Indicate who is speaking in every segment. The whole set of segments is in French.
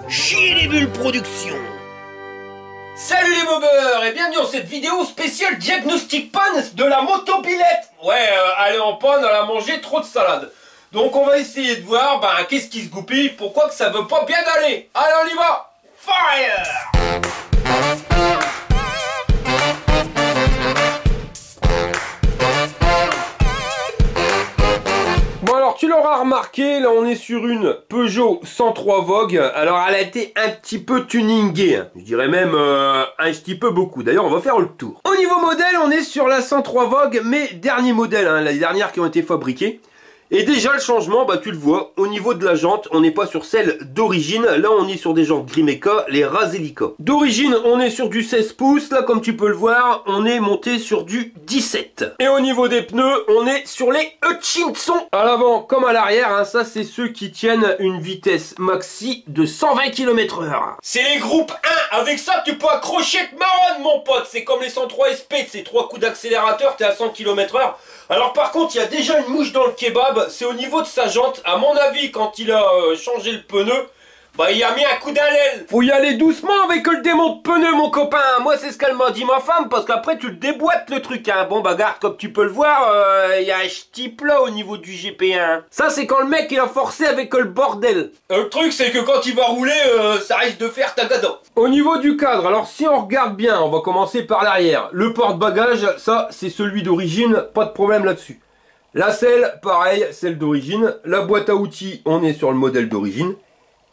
Speaker 1: Chier les bulles production.
Speaker 2: Salut les bobeurs et bienvenue dans cette vidéo spéciale diagnostic panne de la motopilette. Ouais, elle est en panne, elle a mangé trop de salade. Donc on va essayer de voir qu'est-ce qui se goupille, pourquoi que ça veut pas bien aller. Allez on y va. Fire. Bon alors tu l'auras remarqué, là on est sur une Peugeot 103 Vogue. Alors elle a été un petit peu tuningée, hein. Je dirais même un petit peu beaucoup. D'ailleurs on va faire le tour. Au niveau modèle on est sur la 103 Vogue, mais dernier modèle, hein, les dernières qui ont été fabriquées. Et déjà le changement, tu le vois, au niveau de la jante, on n'est pas sur celle d'origine. Là on est sur des jantes Grimeca, les Razelica. D'origine on est sur du 16 pouces, là comme tu peux le voir, on est monté sur du 17. Et au niveau des pneus, on est sur les Hutchinson. À l'avant comme à l'arrière, hein, ça c'est ceux qui tiennent une vitesse maxi de 120 km/h. C'est les groupes 1, avec ça tu peux accrocher de marronne mon pote. C'est comme les 103 SP, c'est 3 coups d'accélérateur, t'es à 100 km/h. Alors par contre il y a déjà une mouche dans le kebab, c'est au niveau de sa jante. À mon avis quand il a changé le pneu, il a mis un coup d'alèle. Faut y aller doucement avec le démon de pneu mon copain. Moi c'est ce qu'elle m'a dit ma femme, parce qu'après tu le déboîtes le truc, hein. Bon regarde comme tu peux le voir, il y a un petit plat au niveau du GP1. Ça c'est quand le mec il a forcé avec le bordel. Le truc c'est que quand il va rouler, ça risque de faire tagada. Au niveau du cadre, alors si on regarde bien, on va commencer par l'arrière. Le porte-bagages, ça c'est celui d'origine, pas de problème là-dessus. La selle, pareil, celle d'origine. La boîte à outils, on est sur le modèle d'origine.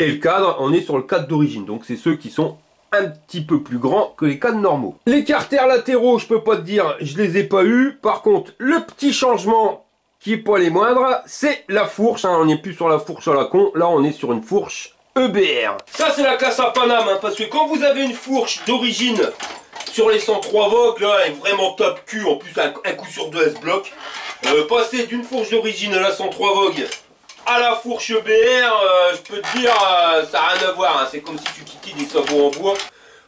Speaker 2: Et le cadre, on est sur le cadre d'origine. Donc c'est ceux qui sont un petit peu plus grands que les cadres normaux. Les carters latéraux, je peux pas te dire, je les ai pas eu. Par contre, le petit changement qui est pas les moindres, c'est la fourche, hein. On n'est plus sur la fourche à la con. Là, on est sur une fourche EBR. Ça, c'est la classe à Paname, hein, parce que quand vous avez une fourche d'origine sur les 103 Vogue, là, elle est vraiment top cul. En plus, un coup sur deux S-Block. Passer d'une fourche d'origine à la 103 Vogue à la fourche EBR, je peux te dire, ça n'a rien à voir, hein. C'est comme si tu quittais des sabots en bois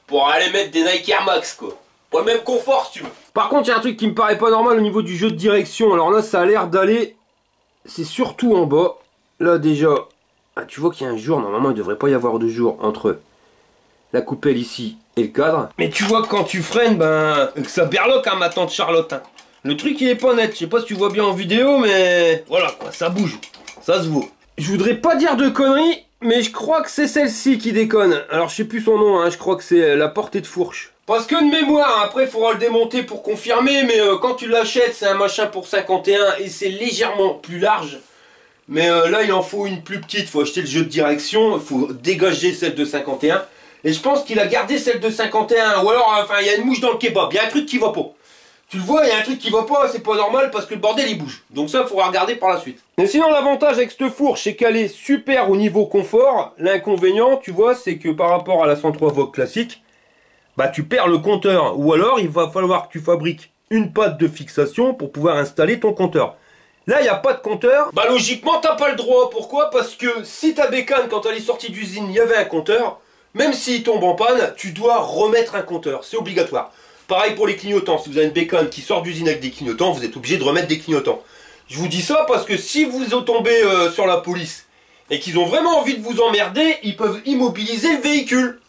Speaker 2: pour aller mettre des Nike Air Max, quoi. Pas le même confort, si tu veux. Par contre, il y a un truc qui me paraît pas normal au niveau du jeu de direction. Alors là, ça a l'air d'aller, c'est surtout en bas. Là, déjà, tu vois qu'il y a un jour, normalement, il devrait pas y avoir de jour entre la coupelle ici et le cadre. Mais tu vois que quand tu freines, que ça berloque, hein, ma tante Charlotte, hein. Le truc, il est pas net. Je sais pas si tu vois bien en vidéo, mais voilà, quoi, ça bouge. Ça se vaut. Je voudrais pas dire de conneries, mais je crois que c'est celle-ci qui déconne. Alors je sais plus son nom, hein, je crois que c'est la portée de fourche. Parce que de mémoire, après il faudra le démonter pour confirmer, mais quand tu l'achètes, c'est un machin pour 51 et c'est légèrement plus large. Mais là il en faut une plus petite, il faut acheter le jeu de direction, il faut dégager celle de 51. Et je pense qu'il a gardé celle de 51, ou alors il y a une mouche dans le kebab, il y a un truc qui va pas. Tu le vois, il y a un truc qui va pas, c'est pas normal parce que le bordel il bouge. Donc ça, il faudra regarder par la suite. Mais sinon, l'avantage avec cette fourche, c'est qu'elle est super au niveau confort. L'inconvénient, tu vois, c'est que par rapport à la 103 Vogue classique, tu perds le compteur. Ou alors, il va falloir que tu fabriques une patte de fixation pour pouvoir installer ton compteur. Là, il n'y a pas de compteur. Logiquement, t'as pas le droit. Pourquoi? Parce que si ta bécane, quand elle est sortie d'usine, il y avait un compteur, même s'il tombe en panne, tu dois remettre un compteur. C'est obligatoire. Pareil pour les clignotants, si vous avez une bécane qui sort d'usine avec des clignotants, vous êtes obligé de remettre des clignotants. Je vous dis ça parce que si vous tombez sur la police et qu'ils ont vraiment envie de vous emmerder, ils peuvent immobiliser le véhicule.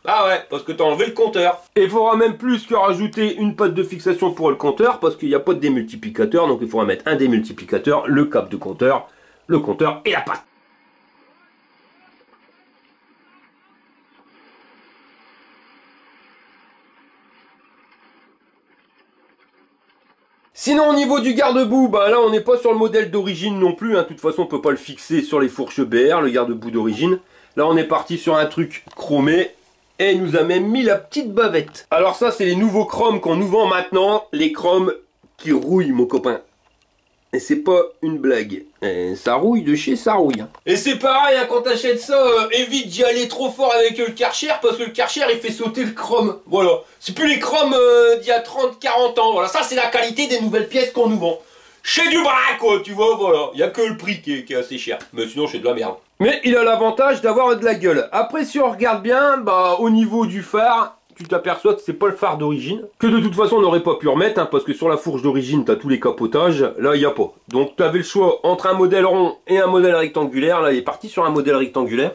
Speaker 2: Ah ouais, parce que tu as enlevé le compteur. Et il faudra même plus que rajouter une patte de fixation pour le compteur parce qu'il n'y a pas de démultiplicateur, donc il faudra mettre un démultiplicateur, le câble de compteur, le compteur et la patte. Sinon au niveau du garde-boue, là on n'est pas sur le modèle d'origine non plus, hein. De toute façon on peut pas le fixer sur les fourches BR, le garde-boue d'origine. Là on est parti sur un truc chromé et il nous a même mis la petite bavette. Alors ça c'est les nouveaux chromes qu'on nous vend maintenant, les chromes qui rouillent mon copain. Et c'est pas une blague. Et ça rouille de chez ça rouille. Hein. Et c'est pareil, hein, quand t'achètes ça, évite d'y aller trop fort avec le Karcher, parce que le Karcher il fait sauter le chrome. Voilà. C'est plus les chromes d'il y a 30-40 ans. Voilà, ça c'est la qualité des nouvelles pièces qu'on nous vend. Chez du bras quoi, tu vois, voilà. Il n'y a que le prix qui est assez cher. Mais sinon c'est de la merde. Mais il a l'avantage d'avoir de la gueule. Après si on regarde bien, au niveau du phare, tu t'aperçois que c'est pas le phare d'origine, que de toute façon on n'aurait pas pu remettre, hein, parce que sur la fourche d'origine tu as tous les capotages, là il n'y a pas. Donc tu avais le choix entre un modèle rond et un modèle rectangulaire, là il est parti sur un modèle rectangulaire,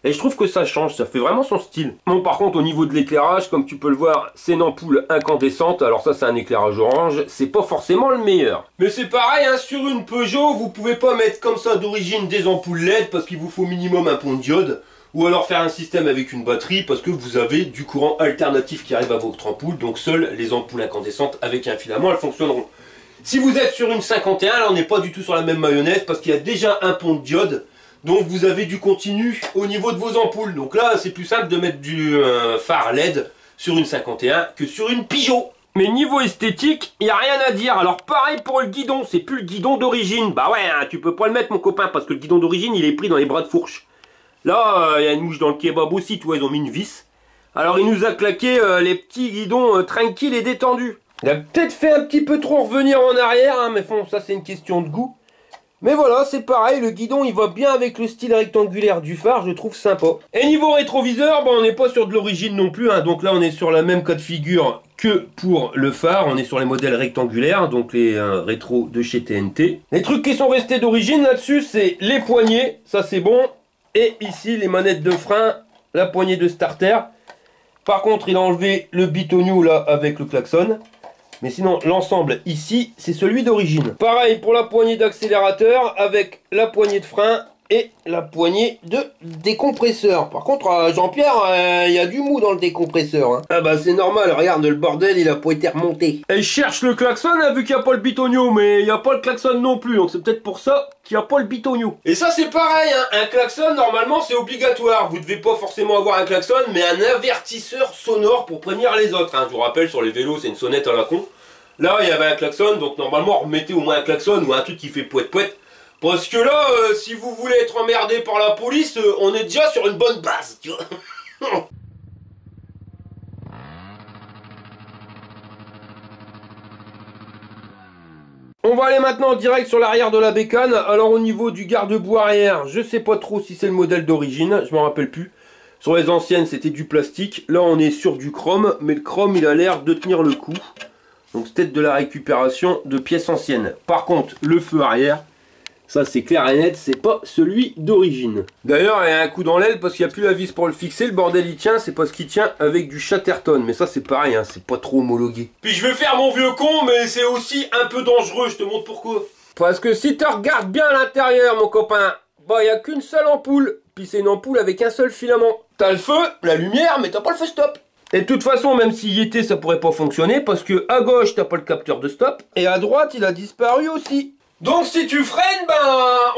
Speaker 2: Et je trouve que ça change, ça fait vraiment son style. Bon, par contre, au niveau de l'éclairage, comme tu peux le voir, c'est une ampoule incandescente. Alors ça, c'est un éclairage orange. C'est pas forcément le meilleur. Mais c'est pareil, hein, sur une Peugeot, vous pouvez pas mettre comme ça d'origine des ampoules LED parce qu'il vous faut minimum un pont de diode. Ou alors faire un système avec une batterie parce que vous avez du courant alternatif qui arrive à votre ampoule. Donc seules les ampoules incandescentes avec un filament, elles fonctionneront. Si vous êtes sur une 51, là on n'est pas du tout sur la même mayonnaise parce qu'il y a déjà un pont de diode. Donc vous avez du continu au niveau de vos ampoules. Donc là c'est plus simple de mettre du phare LED sur une 51 que sur une Peugeot. Mais niveau esthétique, il n'y a rien à dire. Alors pareil pour le guidon, c'est plus le guidon d'origine. Bah ouais, hein, tu peux pas le mettre mon copain parce que le guidon d'origine il est pris dans les bras de fourche. Là, il y a une mouche dans le kebab aussi, tu vois, ils ont mis une vis. Alors il nous a claqué les petits guidons tranquilles et détendus. Il a peut-être fait un petit peu trop revenir en arrière, hein, mais bon, ça c'est une question de goût. Mais voilà, c'est pareil, le guidon il va bien avec le style rectangulaire du phare, je le trouve sympa. Et niveau rétroviseur, bon, on n'est pas sur de l'origine non plus, hein, donc là on est sur la même cas de figure que pour le phare, on est sur les modèles rectangulaires, donc les rétros de chez TNT. Les trucs qui sont restés d'origine là-dessus, c'est les poignées, ça c'est bon. Et ici, les manettes de frein, la poignée de starter. Par contre, il a enlevé le bitonio là avec le klaxon. Mais sinon, l'ensemble ici, c'est celui d'origine. Pareil pour la poignée d'accélérateur avec la poignée de frein et la poignée de décompresseur. Par contre, Jean-Pierre, il y a du mou dans le décompresseur. Hein. Ah bah c'est normal, regarde le bordel, il a pas été remonté. Et je cherche le klaxon, hein, vu qu'il n'y a pas le bitonio, mais il n'y a pas le klaxon non plus. Donc c'est peut-être pour ça qu'il n'y a pas le bitonio. Et ça c'est pareil, hein. Un klaxon, normalement c'est obligatoire. Vous ne devez pas forcément avoir un klaxon, mais un avertisseur sonore pour prévenir les autres. Hein. Je vous rappelle, sur les vélos, c'est une sonnette à la con. Là, il y avait un klaxon, donc normalement, remettez au moins un klaxon ou un truc qui fait pouet-pouet. Parce que là, si vous voulez être emmerdé par la police, on est déjà sur une bonne base, tu vois. On va aller maintenant direct sur l'arrière de la bécane. Alors au niveau du garde-boue arrière, je sais pas trop si c'est le modèle d'origine, je m'en rappelle plus. Sur les anciennes, c'était du plastique. Là, on est sur du chrome, mais le chrome, il a l'air de tenir le coup. Donc c'est peut-être de la récupération de pièces anciennes. Par contre, le feu arrière, ça c'est clair et net, c'est pas celui d'origine. D'ailleurs, il y a un coup dans l'aile parce qu'il n'y a plus la vis pour le fixer. Le bordel il tient, c'est parce qu'il tient avec du Chatterton. Mais ça c'est pareil, hein, c'est pas trop homologué. Puis je vais faire mon vieux con, mais c'est aussi un peu dangereux, je te montre pourquoi. Parce que si tu regardes bien l'intérieur, mon copain, bah il n'y a qu'une seule ampoule. Puis c'est une ampoule avec un seul filament. T'as le feu, la lumière, mais t'as pas le feu stop. Et de toute façon, même s'il y était, ça pourrait pas fonctionner parce que à gauche, t'as pas le capteur de stop et à droite, il a disparu aussi. Donc si tu freines, ben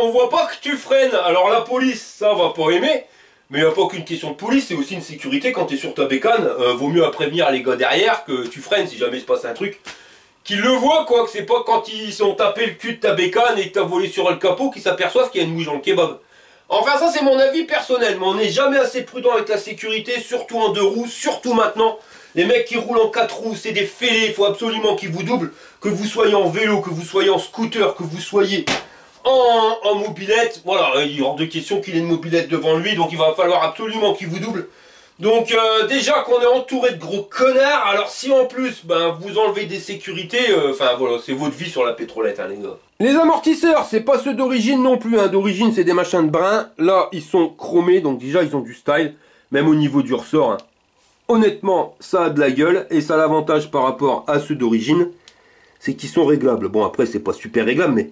Speaker 2: on voit pas que tu freines. Alors la police, ça va pas aimer, mais il n'y a pas qu'une question de police, c'est aussi une sécurité quand tu es sur ta bécane. Vaut mieux prévenir les gars derrière que tu freines si jamais il se passe un truc. Qu'ils le voient quoi, que c'est pas quand ils ont tapé le cul de ta bécane et que t'as volé sur le capot qu'ils s'aperçoivent qu'il y a une mouche dans le kebab. Enfin ça c'est mon avis personnel, mais on n'est jamais assez prudent avec la sécurité, surtout en 2 roues, surtout maintenant. Les mecs qui roulent en 4 roues, c'est des fêlés, il faut absolument qu'ils vous doublent. Que vous soyez en vélo, que vous soyez en scooter, que vous soyez en mobilette. Voilà, il est hors de question qu'il ait une mobilette devant lui, donc il va falloir absolument qu'il vous double. Donc déjà qu'on est entouré de gros connards, alors si en plus ben, vous enlevez des sécurités, enfin voilà, c'est votre vie sur la pétrolette hein, les gars. Les amortisseurs, c'est pas ceux d'origine non plus, hein. D'origine c'est des machins de brin, là ils sont chromés, donc déjà ils ont du style, même au niveau du ressort. Hein. Honnêtement, ça a de la gueule, et ça a l'avantage par rapport à ceux d'origine, c'est qu'ils sont réglables. Bon après c'est pas super réglable, mais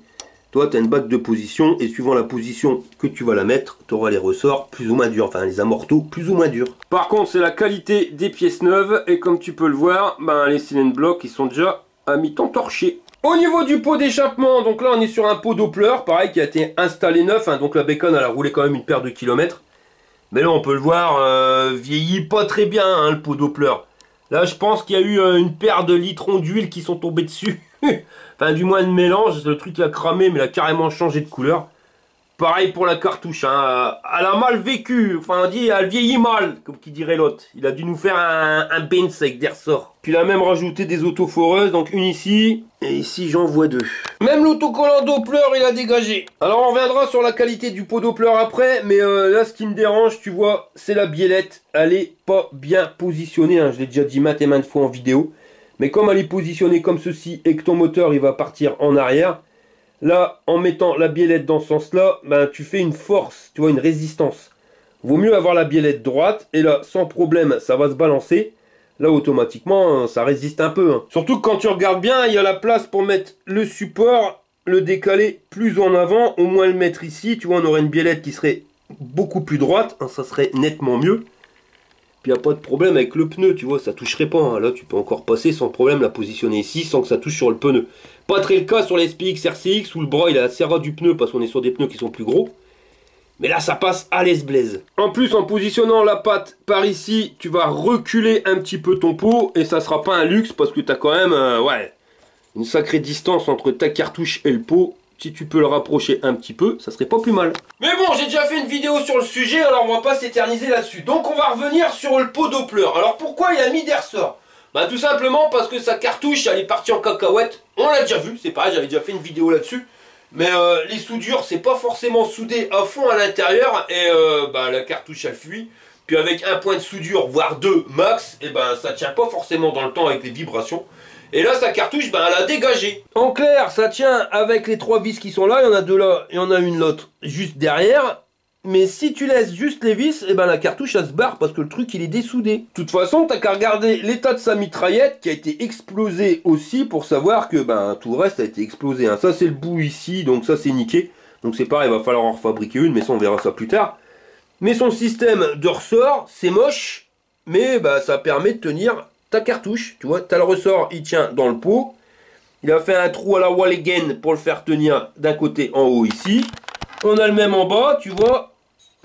Speaker 2: toi tu as une batte de position, et suivant la position que tu vas la mettre, tu auras les ressorts plus ou moins durs, enfin les amortos plus ou moins durs. Par contre c'est la qualité des pièces neuves, et comme tu peux le voir, ben, les cylinder blocks ils sont déjà à mi-temps torchés. Au niveau du pot d'échappement, donc là on est sur un pot Doppler, pareil qui a été installé neuf, hein, donc la bécane elle a roulé quand même une paire de kilomètres. Mais là on peut le voir, vieillit pas très bien hein, le pot Doppler. Là je pense qu'il y a eu une paire de litrons d'huile qui sont tombés dessus. Enfin du moins de mélange, le truc a cramé mais il a carrément changé de couleur. Pareil pour la cartouche, hein. Elle a mal vécu, enfin on dit elle vieillit mal, comme qui dirait l'autre. Il a dû nous faire un Benz avec des ressorts. Puis il a même rajouté des autoforeuses, donc une ici, et ici j'en vois 2. Même l'autocollant Doppler il a dégagé. Alors on reviendra sur la qualité du pot Doppler après, mais là ce qui me dérange, tu vois, c'est la biellette. Elle est pas bien positionnée, hein. Je l'ai déjà dit maintes et maintes fois en vidéo. Mais comme elle est positionnée comme ceci, et que ton moteur il va partir en arrière, là, en mettant la biellette dans ce sens-là, ben, tu fais une force, tu vois, une résistance. Vaut mieux avoir la biellette droite, et là, sans problème, ça va se balancer. Là, automatiquement, ça résiste un peu. Surtout que quand tu regardes bien, il y a la place pour mettre le support, le décaler plus en avant, au moins le mettre ici. Tu vois, on aurait une biellette qui serait beaucoup plus droite, ça serait nettement mieux. Puis il n'y a pas de problème avec le pneu, tu vois, ça toucherait pas. Là, tu peux encore passer sans problème, la positionner ici sans que ça touche sur le pneu. Pas très le cas sur les SPX RCX où le bras il est assez ras du pneu parce qu'on est sur des pneus qui sont plus gros. Mais là, ça passe à l'aise-blaise. En plus, en positionnant la patte par ici, tu vas reculer un petit peu ton pot et ça sera pas un luxe parce que tu as quand même ouais, une sacrée distance entre ta cartouche et le pot. Si tu peux le rapprocher un petit peu, ça serait pas plus mal. Mais bon, j'ai déjà fait une vidéo sur le sujet, alors on va pas s'éterniser là-dessus. Donc on va revenir sur le pot Doppler. Alors pourquoi il a mis des ressorts? Bah tout simplement parce que sa cartouche, elle est partie en cacahuète. On l'a déjà vu, c'est pareil, j'avais déjà fait une vidéo là-dessus. Mais les soudures, c'est pas forcément soudé à fond à l'intérieur. Et bah, la cartouche, elle fuit. Puis avec un point de soudure, voire deux max, et ben ça tient pas forcément dans le temps avec les vibrations. Et là, sa cartouche, ben, elle a dégagé. En clair, ça tient avec les trois vis qui sont là. Il y en a deux là, et il y en a une l'autre juste derrière. Mais si tu laisses juste les vis, et ben la cartouche, elle se barre parce que le truc, il est dessoudé. De toute façon, t'as qu'à regarder l'état de sa mitraillette qui a été explosée aussi pour savoir que ben, tout le reste a été explosé. Ça, c'est le bout ici, donc ça, c'est niqué. Donc c'est pareil, il va falloir en refabriquer une, mais ça, on verra ça plus tard. Mais son système de ressort, c'est moche, mais ben, ça permet de tenir ta cartouche. Tu vois, tu as le ressort, il tient dans le pot. Il a fait un trou à la Walligen pour le faire tenir d'un côté en haut ici. On a le même en bas, tu vois.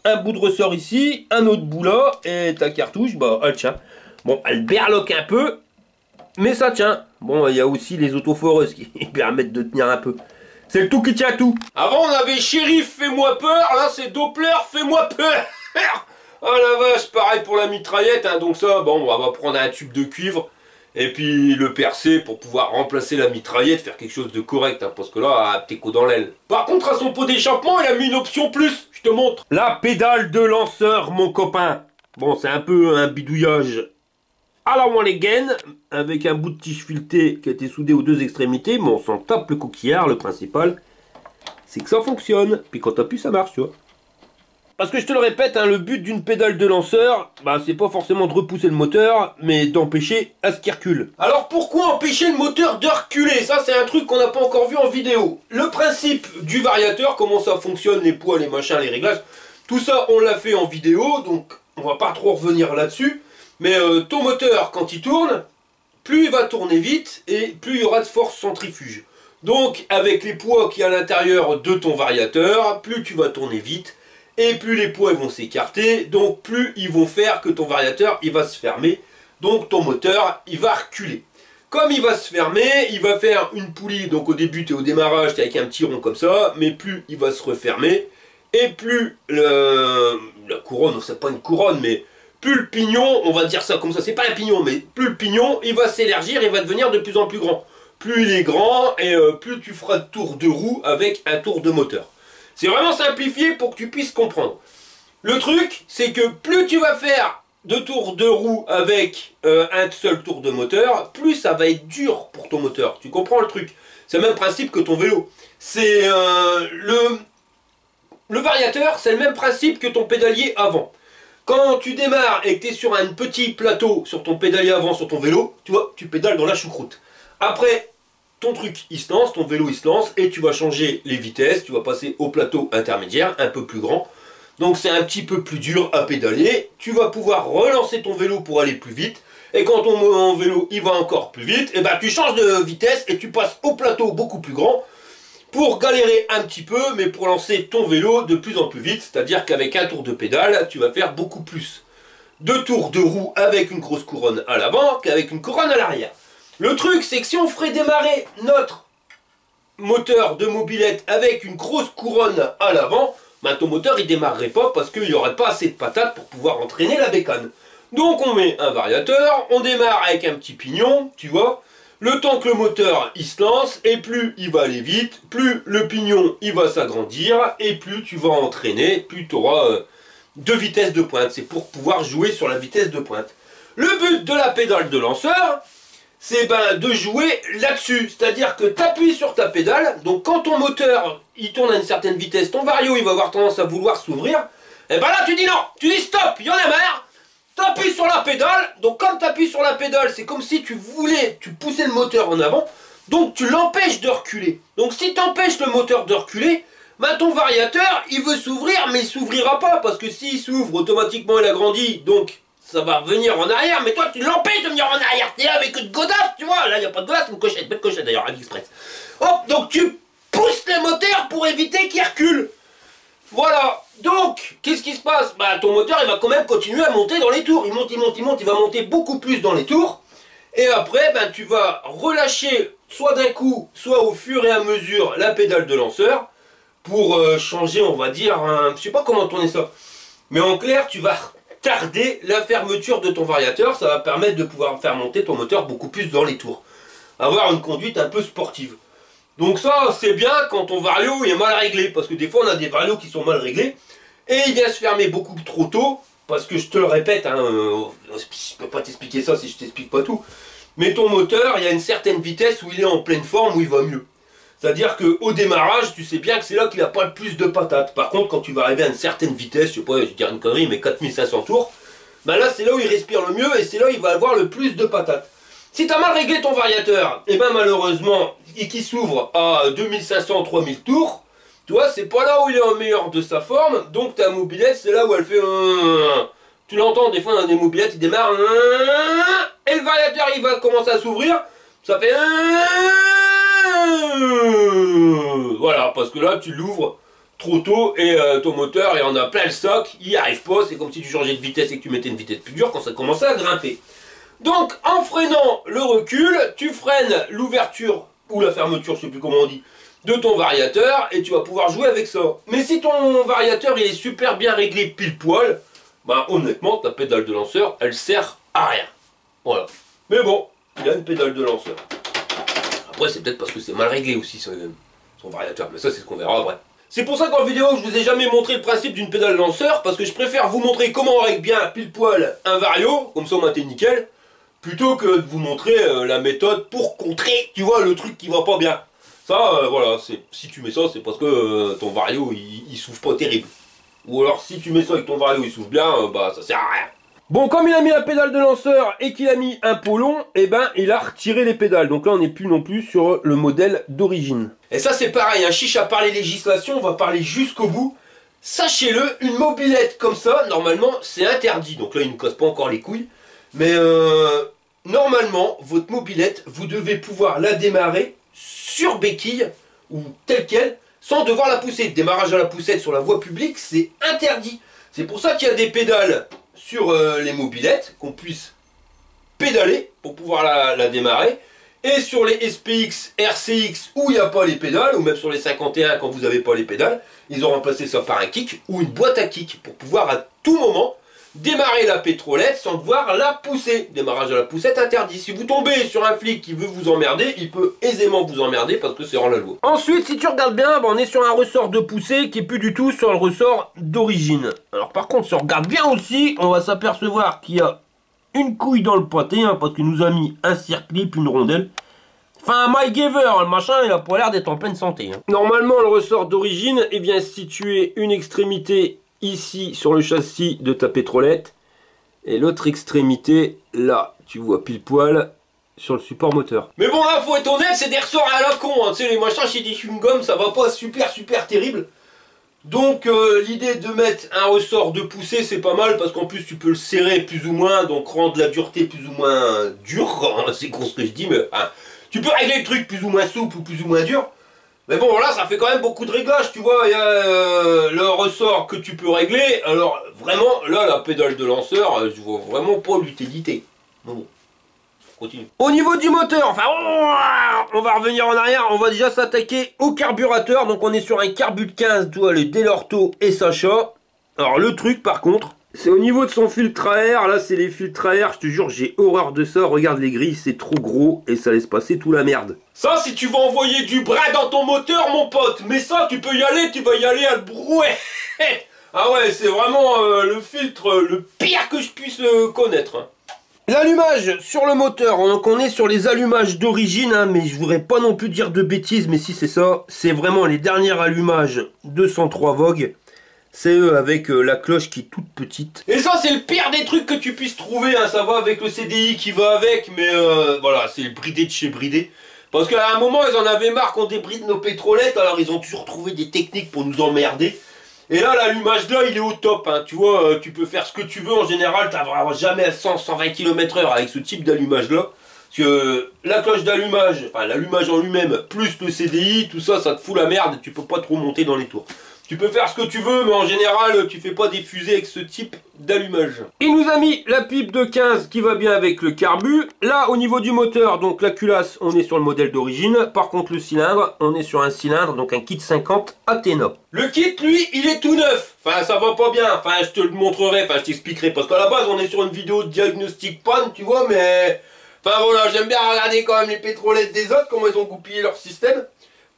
Speaker 2: Un bout de ressort ici, un autre bout là, et ta cartouche, bah, elle tient. Bon, elle berloque un peu, mais ça tient. Bon, il y a aussi les autoforeuses qui permettent de tenir un peu. C'est le tout qui tient tout. Avant, on avait Shérif, fais-moi peur. Là, c'est Doppler, fais-moi peur. Oh la vache, pareil pour la mitraillette. Donc ça, bon, on va prendre un tube de cuivre et puis le percer pour pouvoir remplacer la mitraillette, faire quelque chose de correct, parce que là, t'es qu'au dans l'aile. Par contre, à son pot d'échappement, il a mis une option plus, je te montre. La pédale de lanceur, mon copain. Bon, c'est un peu un bidouillage à la Walligen, avec un bout de tige filetée qui a été soudé aux deux extrémités, mais on s'en tape le coquillard. Le principal, c'est que ça fonctionne. Puis quand t'appuies, ça marche, tu vois. Parce que je te le répète, le but d'une pédale de lanceur, bah, c'est pas forcément de repousser le moteur, mais d'empêcher à ce qu'il recule. Alors pourquoi empêcher le moteur de reculer? Ça, c'est un truc qu'on n'a pas encore vu en vidéo. Le principe du variateur, comment ça fonctionne, les poids, les machins, les réglages, tout ça, on l'a fait en vidéo, donc on va pas trop revenir là-dessus. Mais ton moteur, quand il tourne, plus il va tourner vite et plus il y aura de force centrifuge. Donc, avec les poids qui y a à l'intérieur de ton variateur, plus tu vas tourner vite. Et plus les poids vont s'écarter, donc plus ils vont faire que ton variateur il va se fermer. Donc ton moteur il va reculer. Comme il va se fermer, il va faire une poulie. Donc au début tu es au démarrage, tu es avec un petit rond comme ça. Mais plus il va se refermer. Et plus la couronne, c'est pas une couronne, mais plus le pignon, on va dire ça comme ça, c'est pas un pignon, mais plus le pignon il va s'élargir, il va devenir de plus en plus grand. Plus il est grand et plus tu feras de tours de roue avec un tour de moteur. C'est vraiment simplifié pour que tu puisses comprendre. Le truc, c'est que plus tu vas faire de tours de roue avec un seul tour de moteur, plus ça va être dur pour ton moteur. Tu comprends le truc? C'est le même principe que ton vélo. C'est le variateur, c'est le même principe que ton pédalier avant. Quand tu démarres et que tu es sur un petit plateau sur ton pédalier avant, sur ton vélo, tu vois, tu pédales dans la choucroute. Après, ton truc il se lance, ton vélo il se lance et tu vas changer les vitesses, tu vas passer au plateau intermédiaire, un peu plus grand. Donc c'est un petit peu plus dur à pédaler. Tu vas pouvoir relancer ton vélo pour aller plus vite. Et quand ton vélo il va encore plus vite, et ben tu changes de vitesse et tu passes au plateau beaucoup plus grand pour galérer un petit peu, mais pour lancer ton vélo de plus en plus vite. C'est-à-dire qu'avec un tour de pédale, tu vas faire beaucoup plus de tours de roue avec une grosse couronne à l'avant qu'avec une couronne à l'arrière. Le truc, c'est que si on ferait démarrer notre moteur de mobilette avec une grosse couronne à l'avant, ben ton moteur il démarrerait pas parce qu'il n'y aurait pas assez de patates pour pouvoir entraîner la bécane. Donc on met un variateur, on démarre avec un petit pignon, tu vois, le temps que le moteur il se lance, et plus il va aller vite, plus le pignon il va s'agrandir, et plus tu vas entraîner, plus tu auras de vitesse de pointe. C'est pour pouvoir jouer sur la vitesse de pointe. Le but de la pédale de lanceur, c'est ben, de jouer là-dessus, c'est-à-dire que tu appuies sur ta pédale, donc quand ton moteur il tourne à une certaine vitesse, ton vario il va avoir tendance à vouloir s'ouvrir, Et ben là tu dis non, tu dis stop, il y en a marre, t'appuies sur la pédale, donc comme t'appuies sur la pédale, c'est comme si tu poussais le moteur en avant, donc tu l'empêches de reculer. Donc si t'empêches le moteur de reculer, ben ton variateur, il veut s'ouvrir, mais il s'ouvrira pas, parce que s'il s'ouvre, automatiquement il agrandit, donc ça va revenir en arrière, mais toi tu l'empêches de venir en arrière, t'es là avec une godasse, tu vois, là il n'y a pas de godasse, une cochette, belle cochette d'ailleurs, AliExpress. Hop, donc tu pousses le moteur pour éviter qu'il recule. Voilà, donc, qu'est-ce qui se passe? Bah, ton moteur, il va quand même continuer à monter dans les tours. Il monte, il monte, il monte, il va monter beaucoup plus dans les tours. Et après, ben, tu vas relâcher, soit d'un coup, soit au fur et à mesure, la pédale de lanceur, pour changer, on va dire, je sais pas comment tourner ça. Mais en clair, tu vas retarder la fermeture de ton variateur. Ça va permettre de pouvoir faire monter ton moteur beaucoup plus dans les tours. Avoir une conduite un peu sportive. Donc ça, c'est bien quand ton vario est mal réglé, parce que des fois on a des varios qui sont mal réglés, et il vient se fermer beaucoup trop tôt, parce que je te le répète, hein, je peux pas t'expliquer ça si je t'explique pas tout, mais ton moteur, il y a une certaine vitesse où il est en pleine forme, où il va mieux. C'est-à-dire qu'au démarrage, tu sais bien que c'est là qu'il n'a pas le plus de patates. Par contre, quand tu vas arriver à une certaine vitesse, je sais pas, je vais dire une connerie, mais 4500 tours, ben là c'est là où il respire le mieux, et c'est là où il va avoir le plus de patates. Si tu as mal réglé ton variateur, et ben malheureusement, et qui s'ouvre à 2500-3000 tours, tu vois, c'est pas là où il est en meilleur de sa forme, donc ta mobilette, c'est là où elle fait tu l'entends, des fois dans des mobilettes, il démarre et le variateur, il va commencer à s'ouvrir, ça fait voilà, parce que là, tu l'ouvres trop tôt et ton moteur, il en a plein le stock, il n'y arrive pas, c'est comme si tu changeais de vitesse et que tu mettais une vitesse plus dure quand ça commençait à grimper. Donc, en freinant le recul, tu freines l'ouverture, ou la fermeture, je sais plus comment on dit, de ton variateur, et tu vas pouvoir jouer avec ça. Mais si ton variateur, il est super bien réglé pile poil, bah honnêtement, ta pédale de lanceur, elle sert à rien. Voilà. Mais bon, il a une pédale de lanceur. Après, c'est peut-être parce que c'est mal réglé aussi, son variateur, mais ça, c'est ce qu'on verra après. C'est pour ça qu'en vidéo, je vous ai jamais montré le principe d'une pédale lanceur, parce que je préfère vous montrer comment on règle bien pile poil un vario, comme ça on maintient nickel, plutôt que de vous montrer la méthode pour contrer, tu vois, le truc qui va pas bien. Ça, voilà, si tu mets ça, c'est parce que ton vario, il souffle pas terrible. Ou alors, si tu mets ça avec ton vario, il souffle bien, bah ça sert à rien. Bon, comme il a mis la pédale de lanceur et qu'il a mis un polon, et ben, il a retiré les pédales. Donc là, on n'est plus non plus sur le modèle d'origine. Et ça, c'est pareil, un chiche à parler législation, on va parler jusqu'au bout. Sachez-le, une mobilette comme ça, normalement, c'est interdit. Donc là, il ne casse pas encore les couilles. Mais normalement, votre mobilette, vous devez pouvoir la démarrer sur béquille ou telle quelle, sans devoir la pousser. Le démarrage à la poussette sur la voie publique, c'est interdit. C'est pour ça qu'il y a des pédales sur les mobilettes, qu'on puisse pédaler pour pouvoir la démarrer. Et sur les SPX, RCX, où il n'y a pas les pédales, ou même sur les 51 quand vous n'avez pas les pédales, ils ont remplacé ça par un kick ou une boîte à kick pour pouvoir à tout moment démarrer la pétrolette sans devoir la pousser. Démarrage à la poussette interdit. Si vous tombez sur un flic qui veut vous emmerder, il peut aisément vous emmerder parce que c'est hors la loi. Ensuite, si tu regardes bien, on est sur un ressort de poussée qui est plus du tout sur le ressort d'origine. Alors par contre, si on regarde bien aussi, on va s'apercevoir qu'il y a une couille dans le pâté, hein, parce qu'il nous a mis un circlip, une rondelle. Enfin, un MyGaver, le machin, il a pas l'air d'être en pleine santé. Hein. Normalement, le ressort d'origine est bien situé une extrémité ici sur le châssis de ta pétrolette et l'autre extrémité là, tu vois pile poil sur le support moteur. Mais bon là faut être honnête, c'est des ressorts à la con, hein. Tu sais les machins chez des chewing-gums ça va pas super terrible. Donc l'idée de mettre un ressort de poussée c'est pas mal parce qu'en plus tu peux le serrer plus ou moins, donc rendre la dureté plus ou moins dure, c'est con ce que je dis mais hein, tu peux régler le truc plus ou moins souple ou plus ou moins dur. Mais bon, là, ça fait quand même beaucoup de réglages, tu vois, il y a le ressort que tu peux régler. Alors, vraiment, là, la pédale de lanceur, je vois vraiment pas l'utilité. Bon, continue. Au niveau du moteur, enfin, on va revenir en arrière, on va déjà s'attaquer au carburateur. Donc, on est sur un Carbut 15, tu vois, le Delorto SHA. Alors, le truc, par contre, c'est au niveau de son filtre à air. Là, c'est les filtres à air, je te jure, j'ai horreur de ça. Regarde les grilles, c'est trop gros et ça laisse passer tout la merde. Ça, si tu veux envoyer du bras dans ton moteur, mon pote. Mais ça, tu peux y aller, tu vas y aller à le brouet. Ah ouais, c'est vraiment le filtre le pire que je puisse connaître. Hein. L'allumage sur le moteur, donc on est sur les allumages d'origine, hein, mais je voudrais pas non plus dire de bêtises, mais si c'est ça, c'est vraiment les derniers allumages 203 Vogue. C'est eux avec la cloche qui est toute petite. Et ça c'est le pire des trucs que tu puisses trouver, hein. Ça va avec le CDI qui va avec, mais voilà, c'est le bridé de chez bridé. Parce qu'à un moment ils en avaient marre qu'on débride nos pétrolettes, alors ils ont toujours trouvé des techniques pour nous emmerder. Et là l'allumage là il est au top, hein. Tu vois, tu peux faire ce que tu veux, en général t'as jamais à 100-120 km/h avec ce type d'allumage là. Parce que la cloche d'allumage, enfin l'allumage en lui-même, plus le CDI, tout ça, ça te fout la merde, tu peux pas trop monter dans les tours. Tu peux faire ce que tu veux, mais en général, tu fais pas des fusées avec ce type d'allumage. Il nous a mis la pipe de 15 qui va bien avec le carbu. Là, au niveau du moteur, donc la culasse, on est sur le modèle d'origine. Par contre, le cylindre, on est sur un cylindre, donc un kit 50 Athena. Le kit, lui, il est tout neuf. Enfin, ça va pas bien. Enfin, je te le montrerai, enfin, je t'expliquerai. Parce qu'à la base, on est sur une vidéo de diagnostic panne, tu vois, mais... Enfin, voilà, j'aime bien regarder quand même les pétrolettes des autres, comment ils ont goupillé leur système.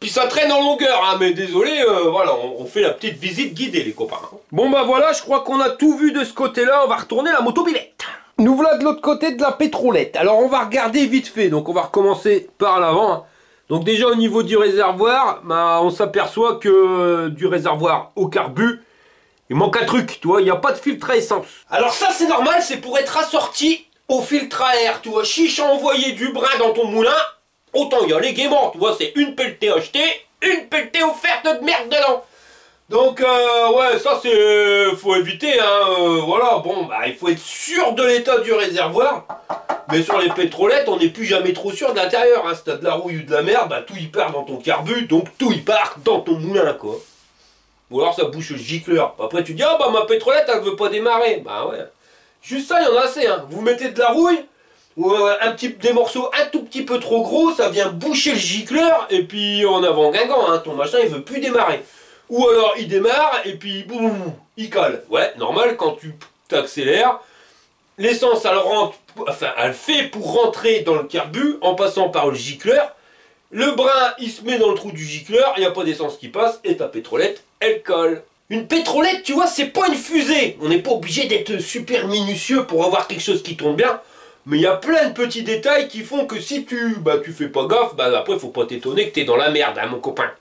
Speaker 2: Puis ça traîne en longueur, hein, mais désolé, voilà, on fait la petite visite guidée, les copains. Bon bah voilà, je crois qu'on a tout vu de ce côté-là, on va retourner la motobilette. Nous voilà de l'autre côté de la pétrolette. Alors on va regarder vite fait, donc on va recommencer par l'avant. Hein. Donc déjà au niveau du réservoir, bah, on s'aperçoit que du réservoir au carbu, il manque un truc, tu vois, il n'y a pas de filtre à essence. Alors ça c'est normal, c'est pour être assorti au filtre à air, tu vois, chiche à envoyer du brin dans ton moulin. Autant y aller gaiement, tu vois, c'est une pelletée achetée, une pelletée offerte de merde dedans. Donc, ouais, ça c'est... faut éviter, hein, voilà, bon, bah, il faut être sûr de l'état du réservoir. Mais sur les pétrolettes, on n'est plus jamais trop sûr de l'intérieur, hein. Si t'as de la rouille ou de la merde, bah, tout y part dans ton carbu, donc tout y part dans ton moulin, quoi. Ou alors ça bouche le gicleur. Après tu dis, ah bah ma pétrolette, elle veut pas démarrer. Bah ouais. Juste ça, il y en a assez, hein. Vous mettez de la rouille, ou des morceaux un tout petit peu trop gros, ça vient boucher le gicleur, et puis en avant Guingamp, hein, ton machin il veut plus démarrer. Ou alors il démarre, et puis boum, il cale. Ouais, normal, quand tu t'accélères, l'essence elle rentre, enfin elle fait pour rentrer dans le carbu, en passant par le gicleur, le brin il se met dans le trou du gicleur, il n'y a pas d'essence qui passe, et ta pétrolette, elle colle. Une pétrolette, tu vois, c'est pas une fusée. On n'est pas obligé d'être super minutieux pour avoir quelque chose qui tourne bien. Mais il y a plein de petits détails qui font que si tu fais pas gaffe, bah après faut pas t'étonner que t'es dans la merde, hein, mon copain.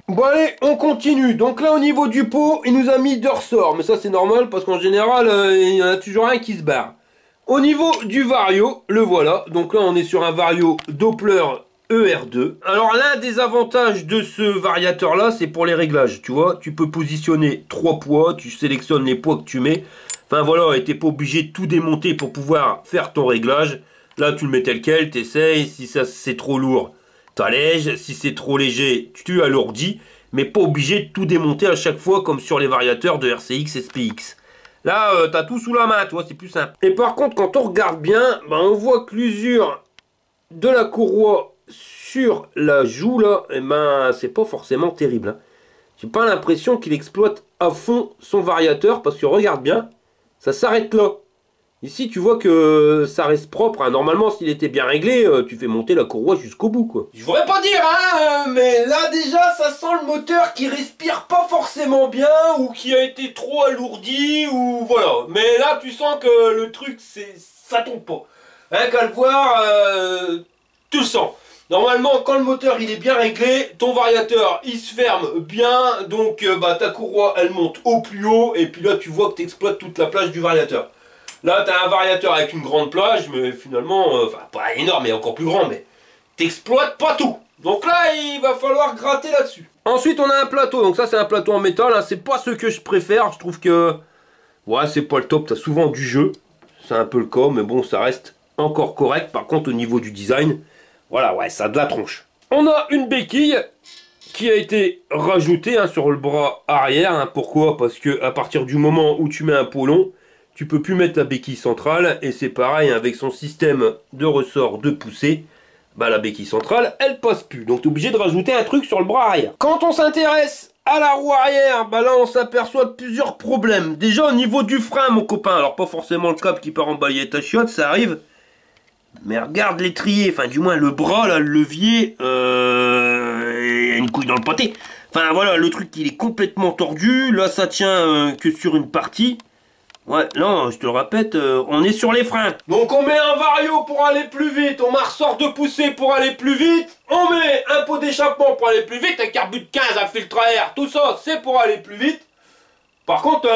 Speaker 2: Bon allez, on continue. Donc là au niveau du pot, il nous a mis 2 ressorts. Mais ça c'est normal parce qu'en général, il y en a toujours un qui se barre. Au niveau du vario, le voilà. Donc là, on est sur un vario Doppler ER2. Alors l'un des avantages de ce variateur-là, c'est pour les réglages. Tu vois, tu peux positionner 3 poids, tu sélectionnes les poids que tu mets. Enfin voilà, et t'es pas obligé de tout démonter pour pouvoir faire ton réglage. Là, tu le mets tel quel, t'essayes. Si ça c'est trop lourd, t'allèges. Si c'est trop léger, tu alourdis. Mais pas obligé de tout démonter à chaque fois comme sur les variateurs de RCX SPX. Là, t'as tout sous la main, tu vois, c'est plus simple. Et par contre, quand on regarde bien, bah, on voit que l'usure de la courroie sur la joue, là, eh ben, c'est pas forcément terrible. Hein. J'ai pas l'impression qu'il exploite à fond son variateur, parce que regarde bien, ça s'arrête là. Ici, tu vois que ça reste propre. Hein. Normalement, s'il était bien réglé, tu fais monter la courroie jusqu'au bout, quoi. Je voudrais pas dire, hein, mais là, déjà, ça sent le moteur qui respire pas forcément bien, ou qui a été trop alourdi, ou voilà. Mais là, tu sens que le truc, ça tombe pas. Hein, qu'à le voir, tu le sens. Normalement, quand le moteur il est bien réglé, ton variateur il se ferme bien, donc ta courroie elle monte au plus haut, et puis là, tu vois que tu exploites toute la plage du variateur. Là, tu as un variateur avec une grande plage, mais finalement, enfin, pas énorme, mais encore plus grand, mais t'exploites pas tout. Donc là, il va falloir gratter là-dessus. Ensuite, on a un plateau. Donc ça, c'est un plateau en métal. Hein. C'est pas ce que je préfère. Je trouve que, ouais, c'est pas le top. T'as souvent du jeu. C'est un peu le cas, mais bon, ça reste encore correct. Par contre, au niveau du design, voilà, ouais, ça a de la tronche. On a une béquille qui a été rajoutée hein, sur le bras arrière. Hein. Pourquoi? Parce que à partir du moment où tu mets un pot long, tu peux plus mettre la béquille centrale, et c'est pareil, avec son système de ressort de poussée, bah la béquille centrale, elle passe plus. Donc tu es obligé de rajouter un truc sur le bras arrière. Quand on s'intéresse à la roue arrière, bah là on s'aperçoit de plusieurs problèmes. Déjà au niveau du frein, mon copain, alors pas forcément le câble qui part en balayette à chiottes, ça arrive. Mais regarde l'étrier, enfin du moins le bras, là, le levier, il y a une couille dans le pâté. Enfin voilà, le truc il est complètement tordu. Là ça tient que sur une partie. Ouais, non, je te le répète, on est sur les freins. Donc on met un vario pour aller plus vite, on met un ressort de poussée pour aller plus vite, on met un pot d'échappement pour aller plus vite, un carbut de 15, un filtre à air, tout ça c'est pour aller plus vite. Par contre,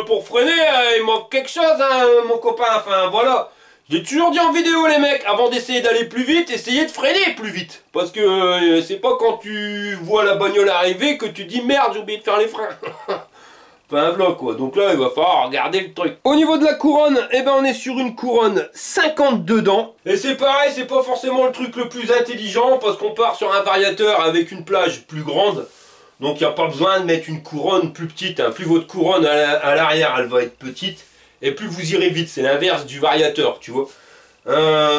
Speaker 2: pour freiner, il manque quelque chose, hein, mon copain, enfin voilà. J'ai toujours dit en vidéo les mecs, avant d'essayer d'aller plus vite, essayez de freiner plus vite. Parce que c'est pas quand tu vois la bagnole arriver que tu dis merde, j'ai oublié de faire les freins. Enfin voilà quoi, donc là il va falloir regarder le truc. Au niveau de la couronne, eh ben on est sur une couronne 52 dents. Et c'est pareil, c'est pas forcément le truc le plus intelligent parce qu'on part sur un variateur avec une plage plus grande. Donc il n'y a pas besoin de mettre une couronne plus petite, hein. Plus votre couronne à l'arrière elle va être petite et plus vous irez vite, c'est l'inverse du variateur, tu vois.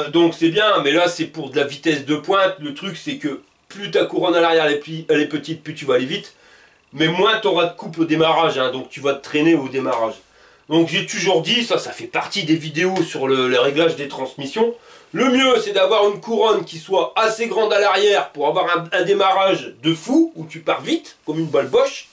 Speaker 2: Donc c'est bien, mais là c'est pour de la vitesse de pointe. Le truc c'est que plus ta couronne à l'arrière elle est petite, plus tu vas aller vite. Mais moins tu auras de coupe au démarrage, hein, donc tu vas te traîner au démarrage. Donc j'ai toujours dit, ça fait partie des vidéos sur le réglage des transmissions. Le mieux c'est d'avoir une couronne qui soit assez grande à l'arrière pour avoir un démarrage de fou, où tu pars vite, comme une balle Bosch.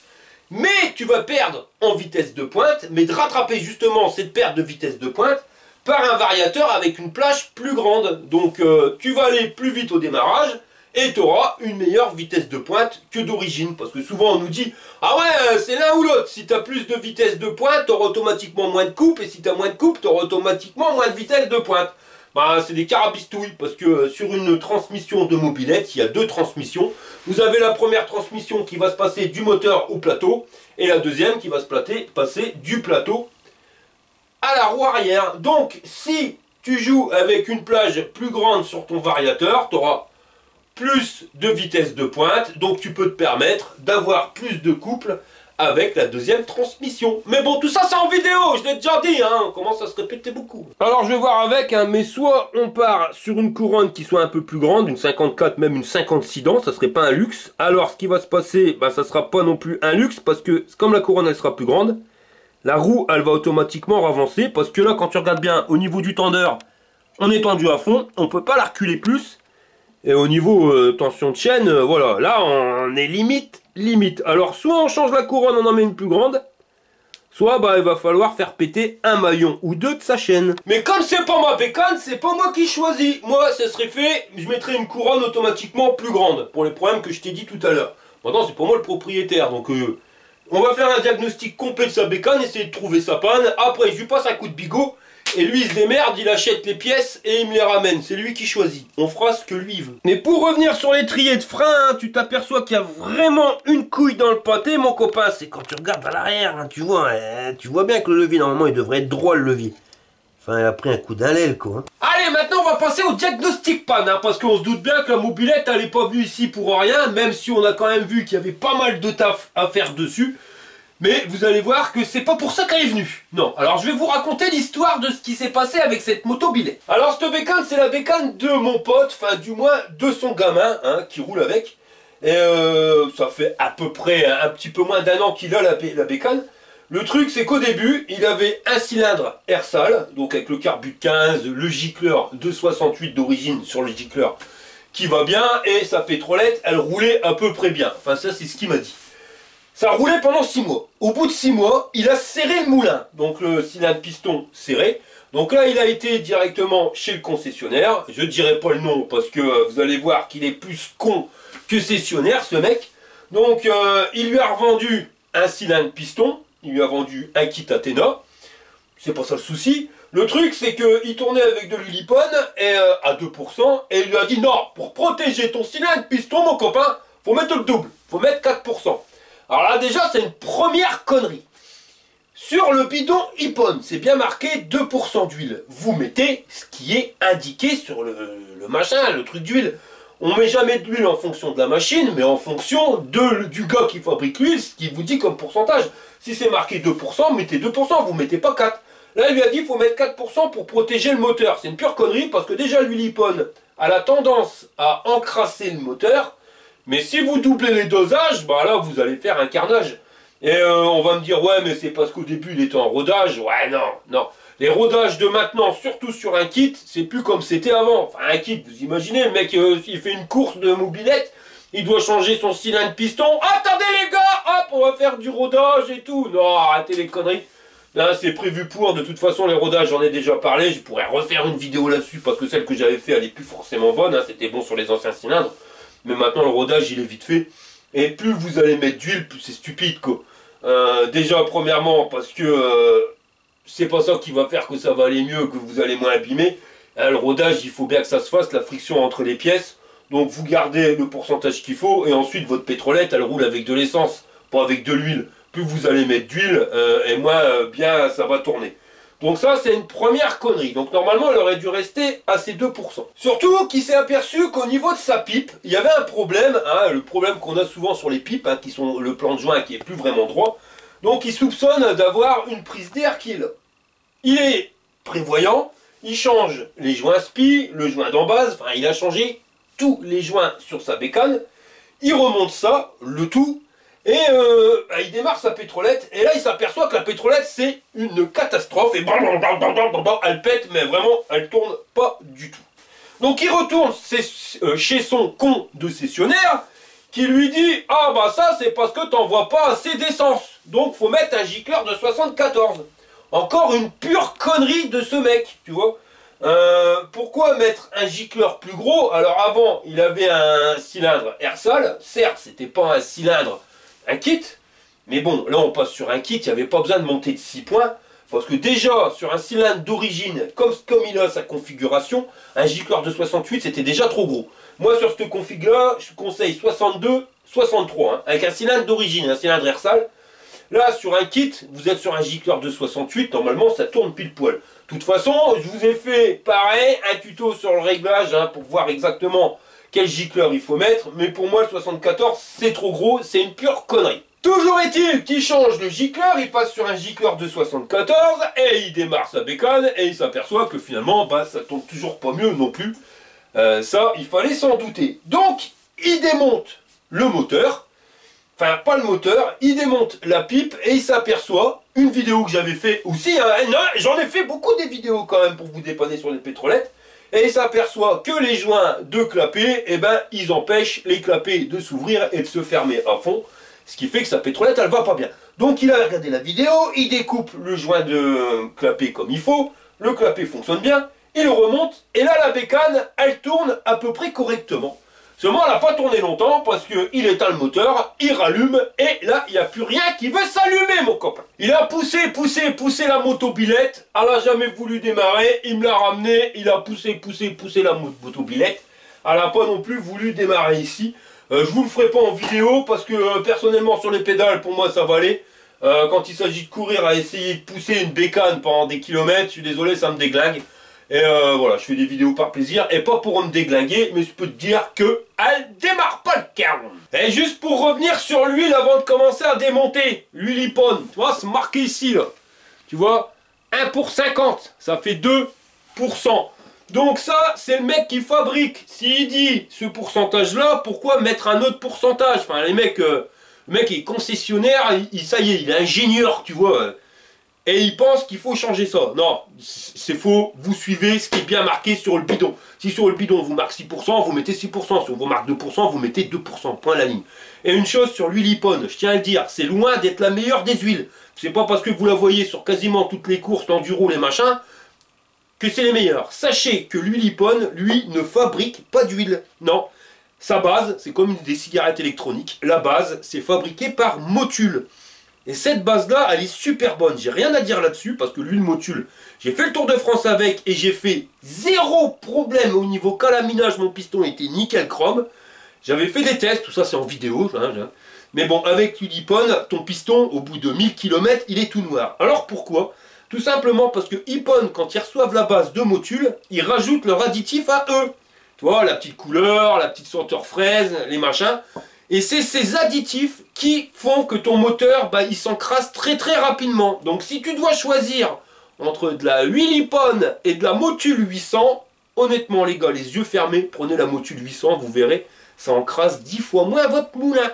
Speaker 2: Mais tu vas perdre en vitesse de pointe, mais de rattraper justement cette perte de vitesse de pointe par un variateur avec une plage plus grande. Donc tu vas aller plus vite au démarrage, et tu auras une meilleure vitesse de pointe que d'origine. Parce que souvent on nous dit, ah ouais, c'est l'un ou l'autre. Si tu as plus de vitesse de pointe, tu auras automatiquement moins de coupe. Et si tu as moins de coupe, tu auras automatiquement moins de vitesse de pointe. Bah, c'est des carabistouilles. Parce que sur une transmission de mobilette, il y a deux transmissions. Vous avez la première transmission qui va se passer du moteur au plateau. Et la deuxième qui va se passer du plateau à la roue arrière. Donc si tu joues avec une plage plus grande sur ton variateur, tu auras plus de vitesse de pointe, donc tu peux te permettre d'avoir plus de couple avec la deuxième transmission. Mais bon, tout ça c'est en vidéo, je l'ai déjà dit, hein, on commence à se répéter beaucoup. Alors je vais voir avec, hein, mais soit on part sur une couronne qui soit un peu plus grande, une 54, même une 56 dents, ça serait pas un luxe. Alors ce qui va se passer, bah, ça sera pas non plus un luxe, parce que comme la couronne elle sera plus grande, la roue elle va automatiquement avancer, parce que là quand tu regardes bien, au niveau du tendeur, on est tendu à fond, on peut pas la reculer plus. Et au niveau tension de chaîne, voilà, là on est limite. Alors soit on change la couronne, on en met une plus grande, soit bah il va falloir faire péter un maillon ou deux de sa chaîne. Mais comme c'est pas ma bécane, c'est pas moi qui choisis. Moi, ça serait fait, je mettrais une couronne automatiquement plus grande, pour les problèmes que je t'ai dit tout à l'heure. Maintenant, c'est pas moi le propriétaire, donc on va faire un diagnostic complet de sa bécane, essayer de trouver sa panne. Après, je lui passe un coup de bigot. Et lui il se démerde, il achète les pièces et il me les ramène. C'est lui qui choisit. On fera ce que lui veut. Mais pour revenir sur l'étrier de frein, hein, tu t'aperçois qu'il y a vraiment une couille dans le pâté, mon copain. C'est quand tu regardes à l'arrière, hein, tu vois bien que le levier, normalement, il devrait être droit, le levier. Enfin, il a pris un coup d'un l'aile, quoi. Hein. Allez, maintenant, on va passer au diagnostic panne, hein, parce qu'on se doute bien que la mobilette, elle n'est pas venue ici pour rien, même si on a quand même vu qu'il y avait pas mal de taf à faire dessus. Mais vous allez voir que c'est pas pour ça qu'elle est venue. Non, alors je vais vous raconter l'histoire de ce qui s'est passé avec cette moto-billet. Alors cette bécane, c'est la bécane de mon pote, enfin du moins de son gamin, hein, qui roule avec. Et ça fait à peu près un petit peu moins d'un an qu'il a la bécane. Le truc c'est qu'au début, il avait un cylindre air sale, donc avec le carbut 15, le gicleur 268 d'origine sur le gicleur, qui va bien, et sa pétrolette, elle roulait à peu près bien. Enfin ça c'est ce qu'il m'a dit. Ça roulait pendant 6 mois. Au bout de 6 mois, il a serré le moulin. Donc le cylindre piston serré. Donc là, il a été directement chez le concessionnaire. Je ne dirai pas le nom parce que vous allez voir qu'il est plus con que cessionnaire, ce mec. Donc il lui a revendu un cylindre piston. Il lui a vendu un kit Athena. C'est pas ça le souci. Le truc, c'est qu'il tournait avec de l'Ulipone à 2%. Et il lui a dit non, pour protéger ton cylindre piston, mon copain, faut mettre le double. Faut mettre 4%. Alors là déjà c'est une première connerie. Sur le bidon Ippon, c'est bien marqué 2% d'huile. Vous mettez ce qui est indiqué sur le machin, le truc d'huile. On met jamais d'huile en fonction de la machine, mais en fonction du gars qui fabrique l'huile, ce qu'il vous dit comme pourcentage. Si c'est marqué 2%, mettez 2%, vous mettez pas 4%. Là il lui a dit qu'il faut mettre 4% pour protéger le moteur. C'est une pure connerie parce que déjà l'huile Ippon a la tendance à encrasser le moteur. Mais si vous doublez les dosages, bah là vous allez faire un carnage. Et on va me dire ouais mais c'est parce qu'au début il était en rodage. Ouais non. Les rodages de maintenant, surtout sur un kit, c'est plus comme c'était avant. Enfin un kit, vous imaginez, le mec il fait une course de mobilette, il doit changer son cylindre piston. Attendez les gars, hop, on va faire du rodage et tout. Non, arrêtez les conneries. Là, c'est prévu pour, de toute façon, les rodages, j'en ai déjà parlé. Je pourrais refaire une vidéo là-dessus parce que celle que j'avais fait, elle est plus forcément bonne. Hein, c'était bon sur les anciens cylindres. Mais maintenant, le rodage, il est vite fait. Et plus vous allez mettre d'huile, plus c'est stupide, quoi. Déjà, premièrement, parce que c'est pas ça qui va faire que ça va aller mieux, que vous allez moins abîmer. Le rodage, il faut bien que ça se fasse, la friction entre les pièces. Donc, vous gardez le pourcentage qu'il faut. Et ensuite, votre pétrolette, elle roule avec de l'essence, pas avec de l'huile. Plus vous allez mettre d'huile, et moins bien ça va tourner. Donc ça, c'est une première connerie. Donc normalement, elle aurait dû rester à ces 2%. Surtout qu'il s'est aperçu qu'au niveau de sa pipe, il y avait un problème, hein, le problème qu'on a souvent sur les pipes, hein, qui sont le plan de joint qui est plus vraiment droit. Donc il soupçonne d'avoir une prise d'air qui est là. Il est prévoyant, il change les joints spi, le joint d'embase, enfin il a changé tous les joints sur sa bécane. Il remonte ça, le tout. Et il démarre sa pétrolette, et là il s'aperçoit que la pétrolette c'est une catastrophe, et elle pète, mais vraiment elle tourne pas du tout. Donc il retourne chez son concessionnaire, qui lui dit « Ah bah ça c'est parce que t'envoies pas assez d'essence, donc faut mettre un gicleur de 74. » Encore une pure connerie de ce mec, tu vois. Pourquoi mettre un gicleur plus gros? Alors avant il avait un cylindre Ersal, certes c'était pas un cylindre un kit, mais bon, là on passe sur un kit, il n'y avait pas besoin de monter de 6 points, parce que déjà, sur un cylindre d'origine, comme il a sa configuration, un gicleur de 68, c'était déjà trop gros. Moi, sur cette config-là, je conseille 62, 63, hein, avec un cylindre d'origine, un cylindre Ersal. Là, sur un kit, vous êtes sur un gicleur de 68, normalement, ça tourne pile poil. De toute façon, je vous ai fait, pareil, un tuto sur le réglage, hein, pour voir exactement quel gicleur il faut mettre, mais pour moi le 74 c'est trop gros, c'est une pure connerie. Toujours est-il qu'il change le gicleur, il passe sur un gicleur de 74 et il démarre sa bécane et il s'aperçoit que finalement ça tombe toujours pas mieux non plus. Ça il fallait s'en douter. Donc il démonte le moteur, enfin pas le moteur, il démonte la pipe et il s'aperçoit, une vidéo que j'avais fait aussi, hein, j'en ai fait beaucoup des vidéos quand même pour vous dépanner sur les pétrolettes. Et il s'aperçoit que les joints de clapet, eh ben, ils empêchent les clapets de s'ouvrir et de se fermer à fond. Ce qui fait que sa pétrolette, elle va pas bien. Donc il a regardé la vidéo, il découpe le joint de clapet comme il faut. Le clapet fonctionne bien, il le remonte. Et là, la bécane, elle tourne à peu près correctement. Seulement, elle n'a pas tourné longtemps parce qu'il éteint le moteur, il rallume. Et là, il n'y a plus rien qui veut s'allumer, mon copain. Il a poussé la motobilette. Elle n'a jamais voulu démarrer. Il me l'a ramené. Il a poussé la motobilette. Elle n'a pas non plus voulu démarrer ici. Je vous le ferai pas en vidéo parce que personnellement, sur les pédales, pour moi, ça va aller. Quand il s'agit de courir à essayer de pousser une bécane pendant des kilomètres, je suis désolé, ça me déglingue. Et voilà, je fais des vidéos par plaisir et pas pour me déglinguer, mais je peux te dire que elle démarre pas le carron. Et juste pour revenir sur l'huile avant de commencer à démonter, l'huile Ippon, tu vois, c'est marqué ici là. Tu vois, 1 pour 50, ça fait 2%. Donc ça, c'est le mec qui fabrique. S'il dit ce pourcentage-là, pourquoi mettre un autre pourcentage? Enfin, les mecs, le mec est concessionnaire, ça y est, il est ingénieur, tu vois. Et il pense qu'il faut changer ça. Non, c'est faux. Vous suivez ce qui est bien marqué sur le bidon. Si sur le bidon, vous marque 6%, vous mettez 6%. Si on vous marque 2%, vous mettez 2%. Point à la ligne. Et une chose sur l'huile Ippon, je tiens à le dire, c'est loin d'être la meilleure des huiles. C'est pas parce que vous la voyez sur quasiment toutes les courses, l'enduro, les machins, que c'est les meilleurs. Sachez que l'huile Ippon, lui, ne fabrique pas d'huile. Non. Sa base, c'est comme des cigarettes électroniques. La base, c'est fabriqué par Motul. Et cette base-là, elle est super bonne. J'ai rien à dire là-dessus parce que l'huile Motul, j'ai fait le Tour de France avec et j'ai fait zéro problème au niveau calaminage. Mon piston était nickel chrome. J'avais fait des tests, tout ça c'est en vidéo. Mais bon, avec l'huile Ippon, ton piston, au bout de 1000 km, il est tout noir. Alors pourquoi? Tout simplement parce que Ippon, quand ils reçoivent la base de Motul, ils rajoutent leur additif à eux. Tu vois, la petite couleur, la petite senteur fraise, les machins. Et c'est ces additifs qui font que ton moteur, il s'encrasse très rapidement. Donc si tu dois choisir entre de la huile Ippon et de la Motul 800, honnêtement les gars, les yeux fermés, prenez la Motul 800, vous verrez, ça encrasse 10 fois moins votre moulin.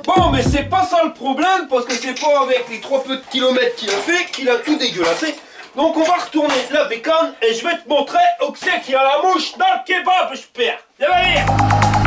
Speaker 2: Bon, Non, mais c'est pas ça le problème, parce que c'est pas avec les 3 peu de kilomètres qu'il a fait qu'il a tout dégueulassé. Donc on va retourner la bécane et je vais te montrer où c'est qu'il y a la mouche dans le kebab, je perds. Viens venir.